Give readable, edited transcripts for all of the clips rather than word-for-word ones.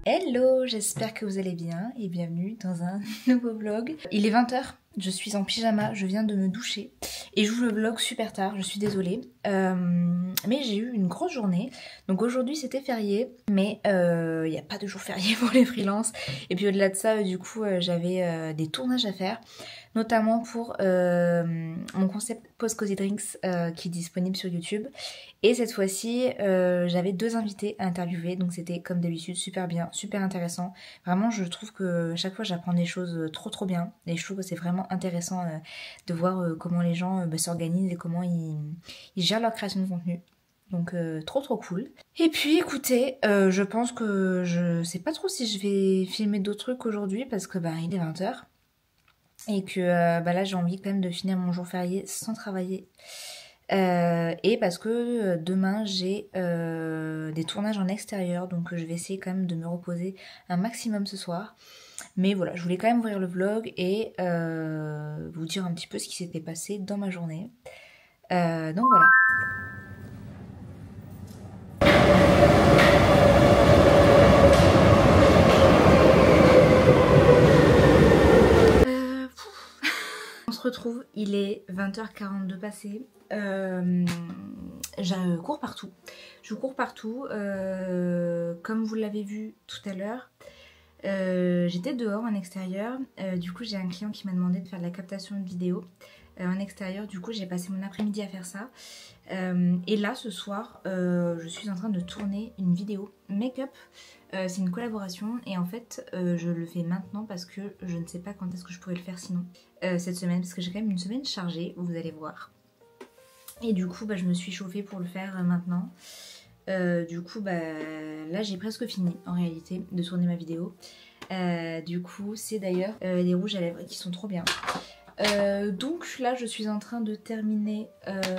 Hello, j'espère que vous allez bien et bienvenue dans un nouveau vlog. Il est 20h, je suis en pyjama, je viens de me doucher et j'ouvre le vlog super tard, je suis désolée. Mais j'ai eu une grosse journée, donc aujourd'hui c'était férié, mais il n'y a pas de jour férié pour les freelances. Et puis au-delà de ça, du coup j'avais des tournages à faire, notamment pour mon concept Post Cozy Drinks qui est disponible sur YouTube. Et cette fois-ci, j'avais deux invités à interviewer, donc c'était comme d'habitude super bien, super intéressant. Vraiment, je trouve que à chaque fois j'apprends des choses trop bien, et je trouve que c'est vraiment intéressant de voir comment les gens s'organisent et comment ils gèrent leur création de contenu. Donc trop cool. Et puis écoutez, je pense que je sais pas trop si je vais filmer d'autres trucs aujourd'hui parce que il est 20h. Et que là j'ai envie quand même de finir mon jour férié sans travailler. Et parce que demain j'ai des tournages en extérieur, donc je vais essayer quand même de me reposer un maximum ce soir. Mais voilà, je voulais quand même ouvrir le vlog et vous dire un petit peu ce qui s'était passé dans ma journée. Donc voilà. On se retrouve, il est 20h42 passé. Je cours partout. Comme vous l'avez vu tout à l'heure, j'étais dehors en extérieur. Du coup, j'ai un client qui m'a demandé de faire de la captation de vidéo en extérieur. Du coup, j'ai passé mon après-midi à faire ça. Et là, ce soir, je suis en train de tourner une vidéo make-up. C'est une collaboration et en fait, je le fais maintenant parce que je ne sais pas quand est-ce que je pourrais le faire sinon cette semaine, parce que j'ai quand même une semaine chargée, vous allez voir. Et du coup, je me suis chauffée pour le faire maintenant. Du coup, là, j'ai presque fini en réalité de tourner ma vidéo. Du coup, c'est d'ailleurs des rouges à lèvres qui sont trop bien. Donc là, je suis en train de terminer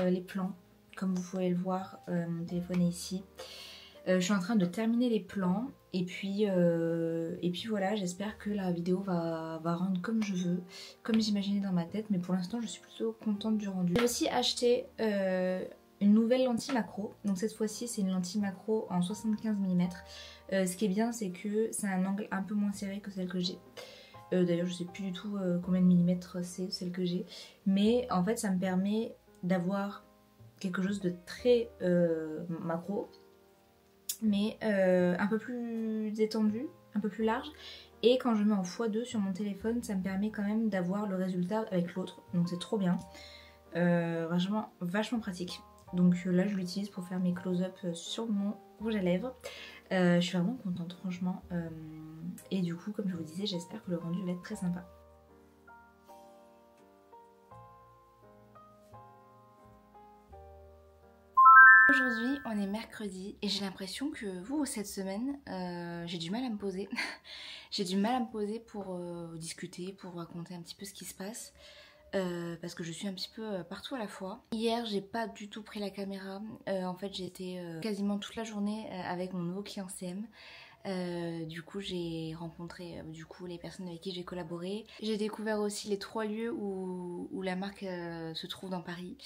les plans. Comme vous pouvez le voir, mon téléphone est ici. Je suis en train de terminer les plans et puis voilà, j'espère que la vidéo va rendre comme je veux, comme j'imaginais dans ma tête, mais pour l'instant je suis plutôt contente du rendu. J'ai aussi acheté une nouvelle lentille macro, donc cette fois-ci c'est une lentille macro en 75 mm. Ce qui est bien, c'est que c'est un angle un peu moins serré que celle que j'ai. D'ailleurs je sais plus du tout combien de millimètres c'est celle que j'ai, mais en fait ça me permet d'avoir quelque chose de très macro, mais un peu plus étendu, un peu plus large. Et quand je mets en x2 sur mon téléphone, ça me permet quand même d'avoir le résultat avec l'autre. Donc c'est trop bien. Vachement pratique. Donc là je l'utilise pour faire mes close-up sur mon rouge à lèvres. Je suis vraiment contente franchement. Et du coup, comme je vous disais, j'espère que le rendu va être très sympa. Aujourd'hui on est mercredi et j'ai l'impression que vous, cette semaine, j'ai du mal à me poser. J'ai du mal à me poser pour discuter, pour raconter un petit peu ce qui se passe. Parce que je suis un petit peu partout à la fois. Hier j'ai pas du tout pris la caméra. En fait j'ai été quasiment toute la journée avec mon nouveau client CM. Du coup j'ai rencontré les personnes avec qui j'ai collaboré. J'ai découvert aussi les 3 lieux où la marque se trouve dans Paris.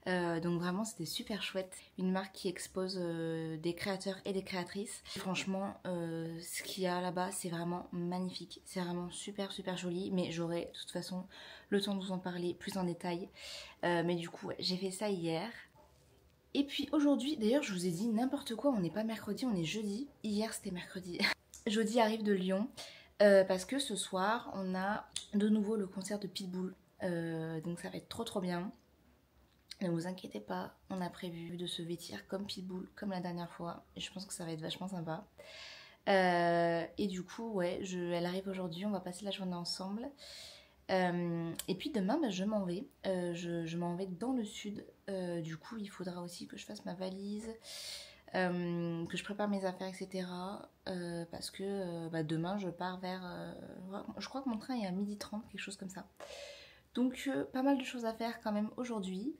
Donc vraiment c'était super chouette. Une marque qui expose des créateurs et des créatrices. Franchement ce qu'il y a là-bas c'est vraiment magnifique. C'est vraiment super joli. Mais j'aurai de toute façon le temps de vous en parler plus en détail. Mais du coup j'ai fait ça hier. Et puis aujourd'hui, d'ailleurs je vous ai dit n'importe quoi, on n'est pas mercredi, on est jeudi. Hier c'était mercredi. Jeudi arrive de Lyon parce que ce soir on a de nouveau le concert de Pitbull. Donc ça va être trop bien. Ne vous inquiétez pas, on a prévu de se vêtir comme Pitbull, comme la dernière fois. Et je pense que ça va être vachement sympa. Et du coup, ouais, elle arrive aujourd'hui, on va passer la journée ensemble. Et puis demain je m'en vais, je m'en vais dans le sud, du coup il faudra aussi que je fasse ma valise, que je prépare mes affaires etc. Parce que demain je pars vers, je crois que mon train est à 12h30, quelque chose comme ça. Donc pas mal de choses à faire quand même aujourd'hui.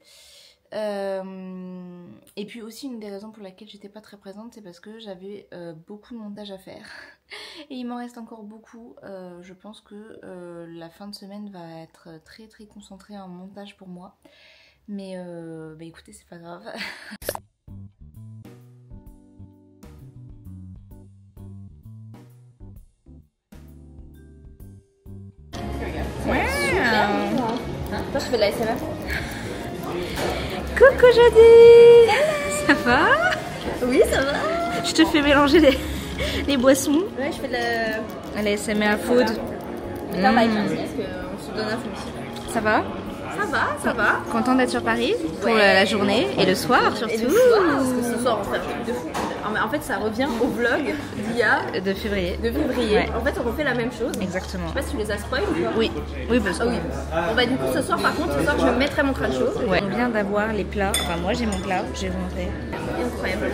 Et puis aussi une des raisons pour laquelle j'étais pas très présente, c'est parce que j'avais beaucoup de montage à faire et il m'en reste encore beaucoup. Je pense que la fin de semaine va être très concentrée en montage pour moi, mais écoutez c'est pas grave. je fais de la SMR. Coucou Jodie. Ça va? Oui, ça va. Je te fais mélanger les boissons. Ouais, je fais de La SMR food. Putain, on va éclater parce qu'on se donne un film. Ça va? Ça va, ça va. Content d'être sur Paris pour la journée et le soir surtout. Et le soir, parce que ce soir on fait un truc de fou. En fait, ça revient au vlog d'il y a de février. Ouais. En fait, on refait la même chose. Exactement. Je sais pas si tu les as spoil ou pas. Oui, oui, parce que... Ah oui. Bon bah du coup, ce soir, par contre, ce soir, je mettrai mon crâne chaud. Ouais. On vient d'avoir les plats. Enfin, moi j'ai mon plat, je vais vous montrer. Incroyable.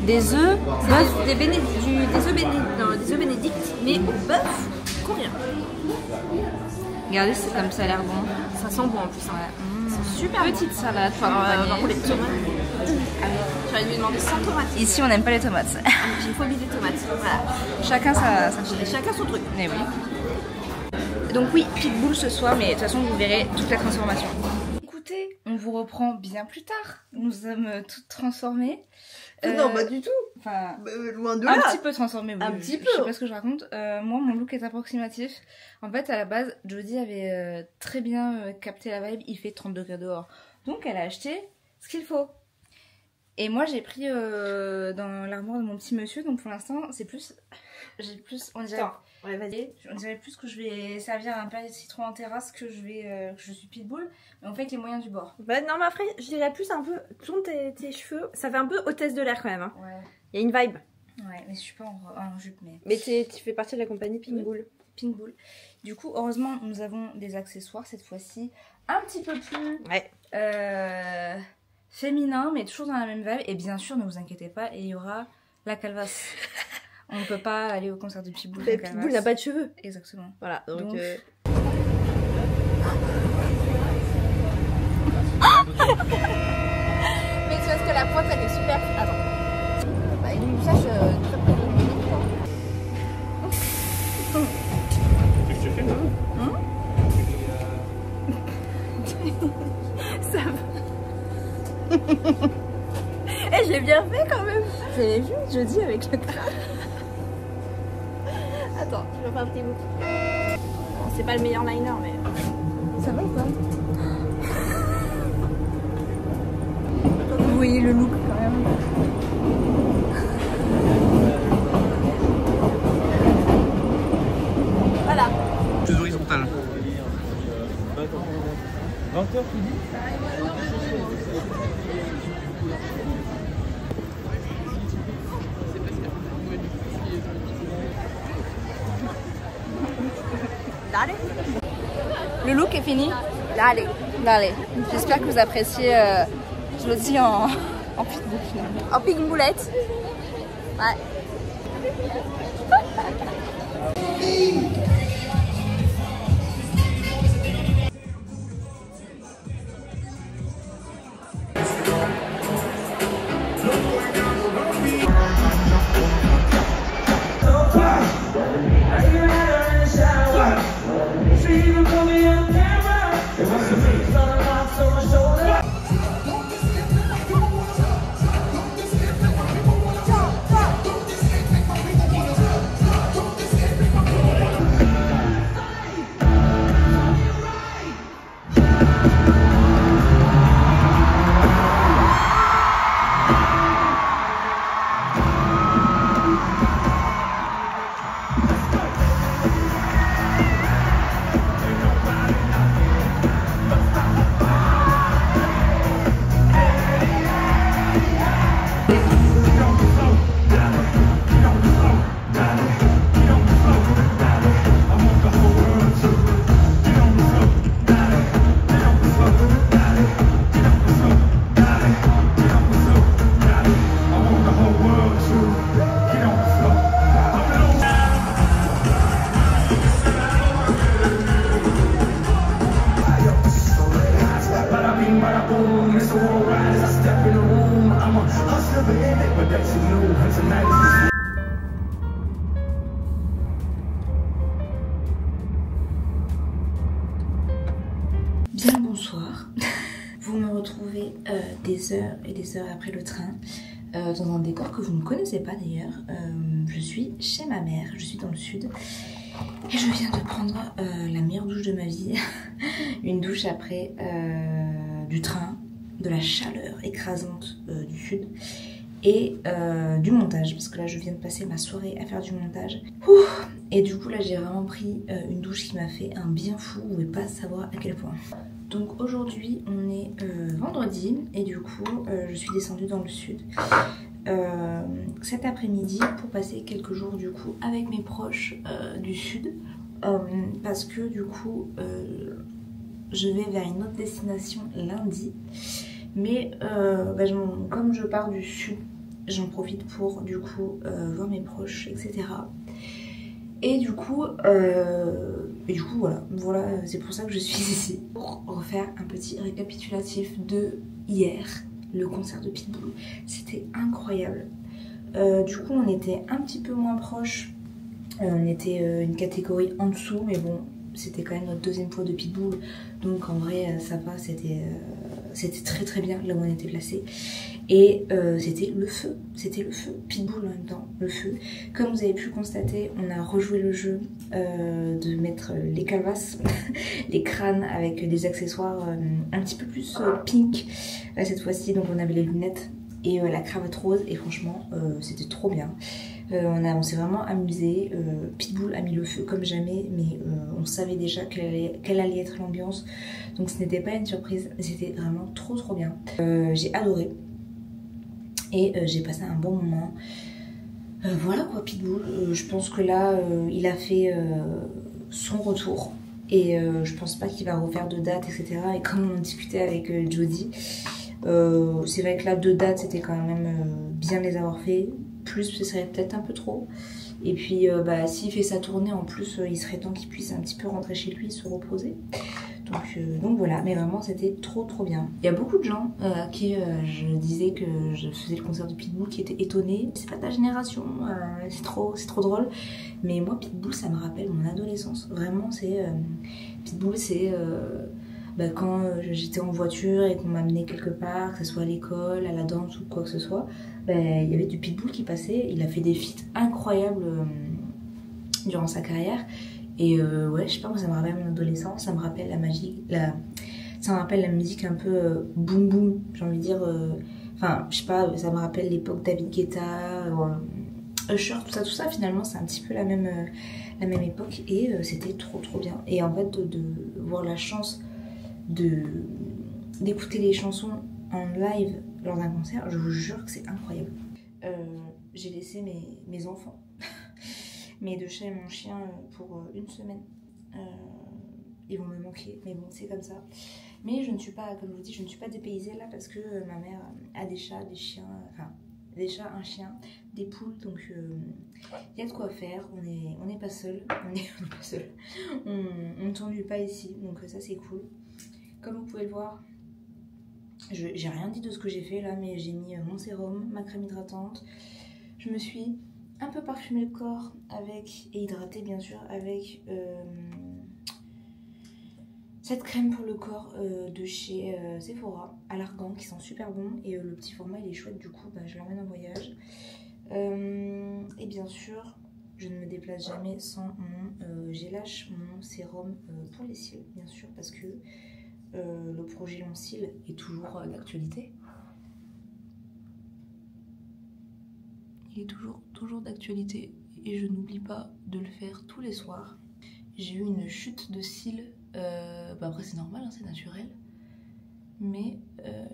Des œufs, bœuf. Des œufs bénédicts, mais au bœuf coréen. Regardez, c'est comme ça a l'air bon. Ça sent bon en plus. Hein. Ouais. C'est super Petite bon. salade pour accompagner. Les tomates. J'aurais dû lui demander sans tomates. Ici, on n'aime pas les tomates. J'ai une phobie des tomates. Voilà. Chacun sa Chacun son truc. Mais oui. Donc oui, pitbull ce soir, mais de toute façon, vous verrez toute la transformation. Écoutez, on vous reprend bien plus tard. Nous sommes toutes transformées. Non, pas du tout. Enfin, loin de là. un petit peu transformée. Oui, un petit peu. Je sais pas ce que je raconte. Moi, mon look est approximatif. En fait, à la base, Jodie avait très bien capté la vibe. Il fait 30 degrés dehors. Donc, elle a acheté ce qu'il faut. Et moi, j'ai pris dans l'armoire de mon petit monsieur. Donc, pour l'instant, c'est plus... J'ai plus... On dirait... Attends, ouais, vas-y. On dirait plus que je vais servir un plat de citron en terrasse que je suis pitbull. Mais on fait avec les moyens du bord. Bah non, mais après, je dirais plus un peu... Plombe tes cheveux. Ça fait un peu hôtesse de l'air quand même. Hein. Ouais. Il y a une vibe. Ouais, mais je suis pas en jupe. Mais tu fais partie de la compagnie Pinkbull. Pinkbull. Du coup, heureusement, nous avons des accessoires cette fois-ci un petit peu plus féminin, mais toujours dans la même vibe. Et bien sûr, ne vous inquiétez pas, il y aura la calvasse. On ne peut pas aller au concert de Pitbull. Pitbull n'a pas de cheveux. Exactement. Voilà, donc... Mais c'est parce que la pointe, elle est super... Attends. Bah, il nous sache très près de nous. Ça va. Eh, j'ai bien fait quand même. Vous avez vu, jeudi avec le crâne. Attends, je vais faire un petit bout. Bon, c'est pas le meilleur liner, mais... Ça va ou pas? Vous voyez le look quand même. Voilà. Plus horizontale. 20h tu dis? Le look est fini. Allez. J'espère que vous appréciez. Je le dis en pitbull finalement. En pinkboulette. Ouais. Bien le bonsoir. Vous me retrouvez des heures et des heures après le train dans un décor que vous ne connaissez pas d'ailleurs. Je suis chez ma mère, je suis dans le sud Et je viens de prendre la meilleure douche de ma vie. Une douche après du train, de la chaleur écrasante du sud et du montage. Parce que là je viens de passer ma soirée à faire du montage. Et du coup là j'ai vraiment pris une douche qui m'a fait un bien fou. Vous ne pouvez pas savoir à quel point. Donc aujourd'hui on est vendredi et du coup je suis descendue dans le sud cet après-midi pour passer quelques jours du coup avec mes proches du sud parce que du coup je vais vers une autre destination lundi, mais comme je pars du sud j'en profite pour du coup voir mes proches, etc. Et du coup voilà, c'est pour ça que je suis ici, pour refaire un petit récapitulatif de hier, le concert de Pitbull. C'était incroyable. Du coup on était un petit peu moins proches, on était une catégorie en dessous, mais bon c'était quand même notre deuxième fois de Pitbull, donc en vrai ça va, c'était très très bien là où on était placé. Et c'était le feu, Pitbull en même temps, le feu. Comme vous avez pu constater, on a rejoué le jeu de mettre les calvasses, les crânes avec des accessoires un petit peu plus pink cette fois-ci. Donc on avait les lunettes et la cravate rose et franchement c'était trop bien. On s'est vraiment amusé. Pitbull a mis le feu comme jamais, mais on savait déjà quelle allait être l'ambiance, donc ce n'était pas une surprise, c'était vraiment trop trop bien. J'ai adoré. Et j'ai passé un bon moment. Voilà quoi, Pitbull. Je pense que là, il a fait son retour. Et je pense pas qu'il va refaire de dates, etc. Et comme on discutait avec Jody, c'est vrai que là, 2 dates, c'était quand même bien les avoir fait. Plus, ce serait peut-être un peu trop. Et puis, s'il fait sa tournée, en plus, il serait temps qu'il puisse un petit peu rentrer chez lui, se reposer. Donc voilà, mais vraiment c'était trop trop bien. Il y a beaucoup de gens à qui je disais que je faisais le concert de Pitbull qui étaient étonnés. C'est pas ta génération, c'est trop drôle. Mais moi Pitbull ça me rappelle mon adolescence. Vraiment Pitbull c'est quand j'étais en voiture et qu'on m'amenait quelque part, que ce soit à l'école, à la danse ou quoi que ce soit, il y avait du Pitbull qui passait. Il a fait des feats incroyables durant sa carrière. Et ouais, je sais pas, moi ça me rappelle mon adolescence, ça me rappelle ça me rappelle la musique un peu boom boom, j'ai envie de dire. Enfin, je sais pas, ça me rappelle l'époque David Guetta, Usher, tout ça finalement, c'est un petit peu la même époque et c'était trop trop bien. Et en fait, de voir la chance d'écouter les chansons en live lors d'un concert, je vous jure que c'est incroyable. J'ai laissé mes enfants. Mes 2 chats et mon chien pour 1 semaine. Ils vont me manquer, mais bon, c'est comme ça. Mais je ne suis pas, comme je vous dis, je ne suis pas dépaysée là parce que ma mère a des chats, des chiens, enfin des chats, un chien, des poules, donc il y a de quoi faire. On n'est pas seul, on ne s'ennuie pas ici, donc ça c'est cool. Comme vous pouvez le voir, j'ai rien dit de ce que j'ai fait là, mais j'ai mis mon sérum, ma crème hydratante. Je me suis un peu parfumé le corps avec, et hydraté bien sûr, avec cette crème pour le corps de chez Sephora à l'argan qui sent super bon. Et le petit format il est chouette, du coup je l'emmène en voyage. Et bien sûr je ne me déplace jamais sans mon gélage, mon sérum pour les cils bien sûr, parce que le projet Long Cils est toujours d'actualité. Il est toujours d'actualité et je n'oublie pas de le faire tous les soirs. J'ai eu une chute de cils, après c'est normal, hein, c'est naturel, mais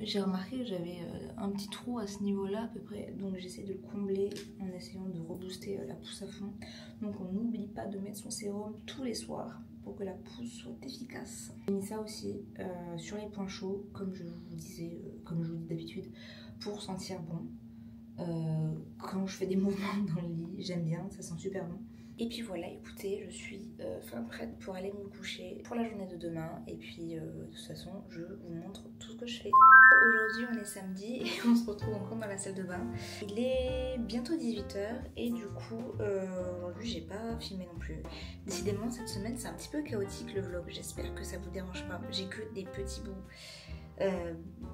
j'ai remarqué que j'avais un petit trou à ce niveau-là à peu près, donc j'essaie de le combler en essayant de rebooster la pousse à fond. Donc on n'oublie pas de mettre son sérum tous les soirs pour que la pousse soit efficace. J'ai mis ça aussi sur les points chauds, comme je vous disais, comme je vous dis d'habitude, pour sentir bon. Quand je fais des mouvements dans le lit, j'aime bien, ça sent super bon. Et puis voilà, écoutez, je suis fin prête pour aller me coucher pour la journée de demain. Et puis de toute façon, je vous montre tout ce que je fais. Aujourd'hui, on est samedi et on se retrouve encore dans la salle de bain. Il est bientôt 18 h et du coup, aujourd'hui, j'ai pas filmé non plus. Décidément, cette semaine, c'est un petit peu chaotique le vlog. J'espère que ça vous dérange pas. J'ai que des petits bouts.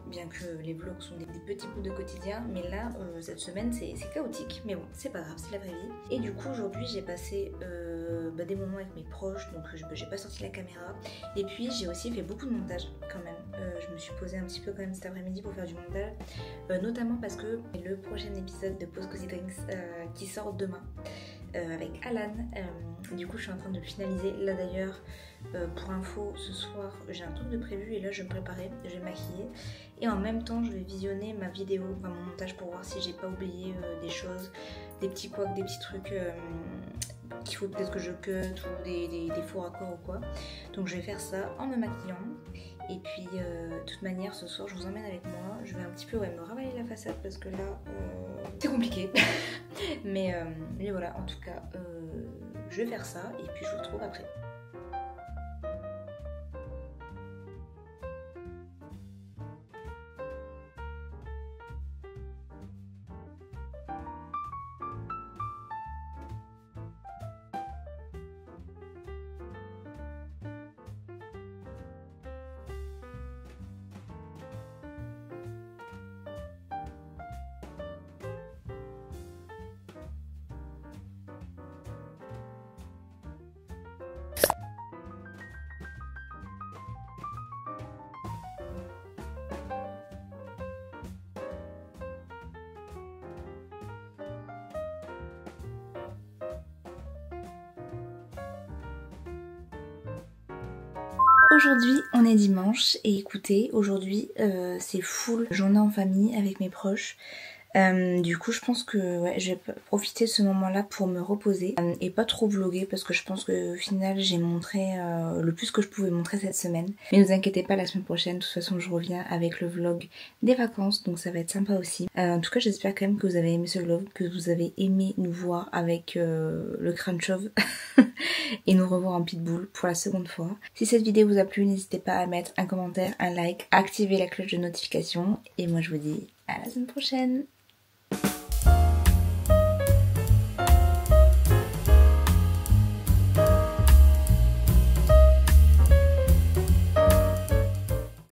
Bien que les vlogs sont des petits bouts de quotidien, mais là cette semaine c'est chaotique, mais bon c'est pas grave, c'est la vraie vie. Et du coup aujourd'hui j'ai passé des moments avec mes proches, donc j'ai pas sorti la caméra. Et puis j'ai aussi fait beaucoup de montage quand même. Je me suis posée un petit peu quand même cet après-midi pour faire du montage, notamment parce que le prochain épisode de Pause Cozy Drinks qui sort demain avec Alan, du coup je suis en train de le finaliser. Là d'ailleurs, pour info, ce soir j'ai un truc de prévu et là je vais me préparer, je vais me maquiller et en même temps je vais visionner ma vidéo, enfin mon montage, pour voir si j'ai pas oublié des choses, des petits couacs, des petits trucs qu'il faut peut-être que je cut ou des faux raccords ou quoi. Donc je vais faire ça en me maquillant. Et puis de toute manière ce soir je vous emmène avec moi. Je vais un petit peu me ravaler la façade parce que là c'est compliqué. mais voilà, en tout cas je vais faire ça et puis je vous retrouve après. Aujourd'hui on est dimanche et écoutez, aujourd'hui c'est full journée en famille avec mes proches. Du coup je pense que ouais, je vais profiter de ce moment là pour me reposer et pas trop vlogger parce que je pense que au final j'ai montré le plus que je pouvais montrer cette semaine. Mais ne vous inquiétez pas, la semaine prochaine de toute façon je reviens avec le vlog des vacances, donc ça va être sympa aussi. En tout cas j'espère quand même que vous avez aimé ce vlog, que vous avez aimé nous voir avec le crâne chauve et nous revoir en pitbull pour la seconde fois. Si cette vidéo vous a plu, n'hésitez pas à mettre un commentaire, un like, à activer la cloche de notification et moi je vous dis à la semaine prochaine.